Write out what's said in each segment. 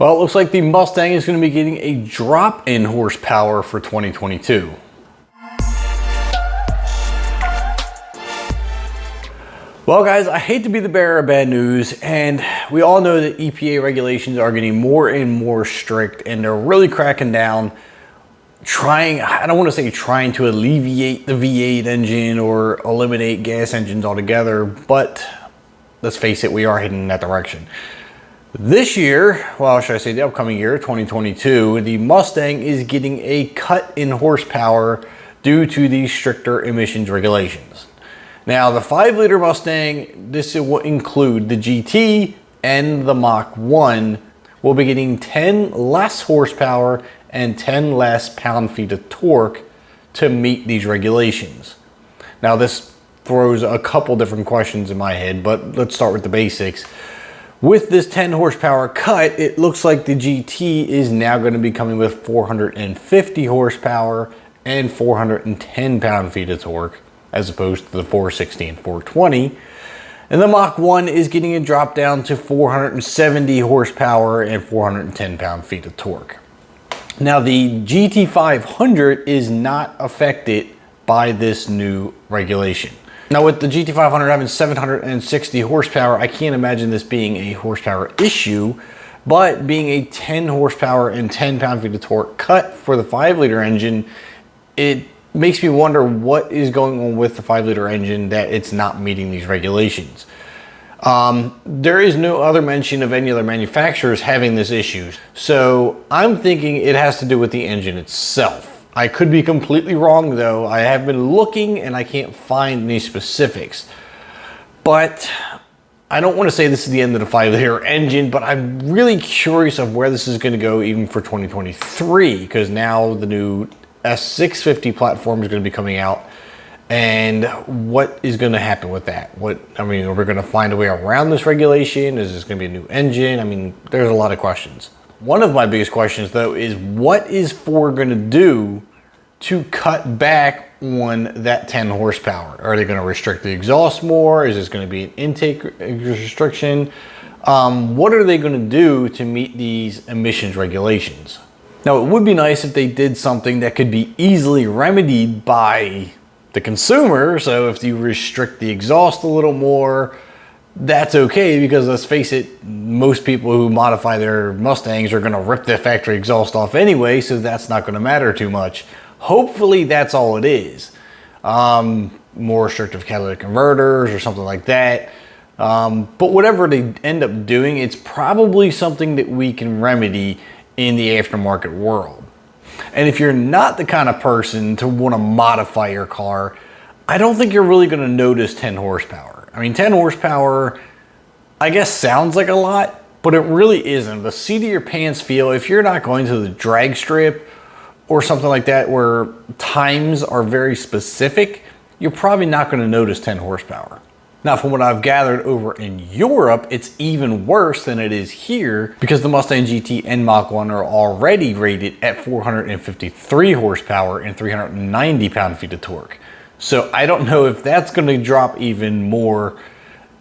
Well, it looks like the Mustang is going to be getting a drop in horsepower for 2022. Well guys, I hate to be the bearer of bad news, and we all know that EPA regulations are getting more and more strict, and they're really cracking down, I don't want to say trying to alleviate the V8 engine or eliminate gas engines altogether, but let's face it, we are heading in that direction. This year, well, should I say the upcoming year, 2022, the Mustang is getting a cut in horsepower due to these stricter emissions regulations. Now, the 5-liter Mustang, this will include the GT and the Mach 1, will be getting 10 less horsepower and 10 less pound-feet of torque to meet these regulations. Now, this throws a couple different questions in my head, but let's start with the basics. With this 10 horsepower cut, it looks like the GT is now going to be coming with 450 horsepower and 410 pound-feet of torque, as opposed to the 460 and 420. And the Mach 1 is getting a drop down to 470 horsepower and 410 pound-feet of torque. Now, the GT500 is not affected by this new regulation. Now, with the GT500 having 760 horsepower, I can't imagine this being a horsepower issue, but being a 10 horsepower and 10 pound-feet of torque cut for the 5-liter engine, it makes me wonder what is going on with the 5-liter engine that it's not meeting these regulations. There is no other mention of any other manufacturers having this issue. So I'm thinking it has to do with the engine itself. I could be completely wrong though. I have been looking and I can't find any specifics. But I don't want to say this is the end of the 5-liter engine, but I'm really curious of where this is going to go even for 2023, because now the new S650 platform is going to be coming out, and what is going to happen with that? Are we going to find a way around this regulation? Is this going to be a new engine? I mean, there's a lot of questions. One of my biggest questions though is what is Ford going to do to cut back on that 10 horsepower? Are they going to restrict the exhaust more? Is this going to be an intake restriction? What are they going to do to meet these emissions regulations? Now, it would be nice if they did something that could be easily remedied by the consumer. So if you restrict the exhaust a little more, that's okay, because let's face it, most people who modify their Mustangs are going to rip the factory exhaust off anyway, so that's not going to matter too much. Hopefully that's all it is. More restrictive catalytic converters or something like that. But whatever they end up doing, it's probably something that we can remedy in the aftermarket world. And if you're not the kind of person to want to modify your car, I don't think you're really going to notice 10 horsepower. I mean, 10 horsepower, I guess sounds like a lot, but it really isn't. The seat of your pants feel, if you're not going to the drag strip or something like that where times are very specific, you're probably not going to notice 10 horsepower. Now, from what I've gathered over in Europe, it's even worse than it is here, because the Mustang GT and Mach 1 are already rated at 453 horsepower and 390 pound-feet of torque. So I don't know if that's going to drop even more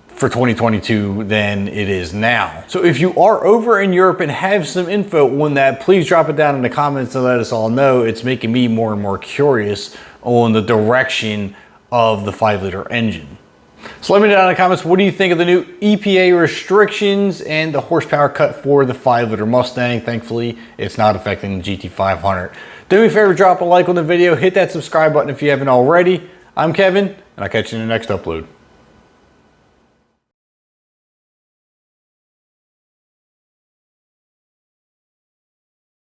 for 2022 than it is now. So if you are over in Europe and have some info on that, please drop it down in the comments and let us all know. It's making me more and more curious on the direction of the 5-liter engine. So let me know down in the comments, what do you think of the new EPA restrictions and the horsepower cut for the 5-liter Mustang? Thankfully, it's not affecting the GT500. Do me a favor, drop a like on the video, hit that subscribe button if you haven't already. I'm Kevin, and I'll catch you in the next upload.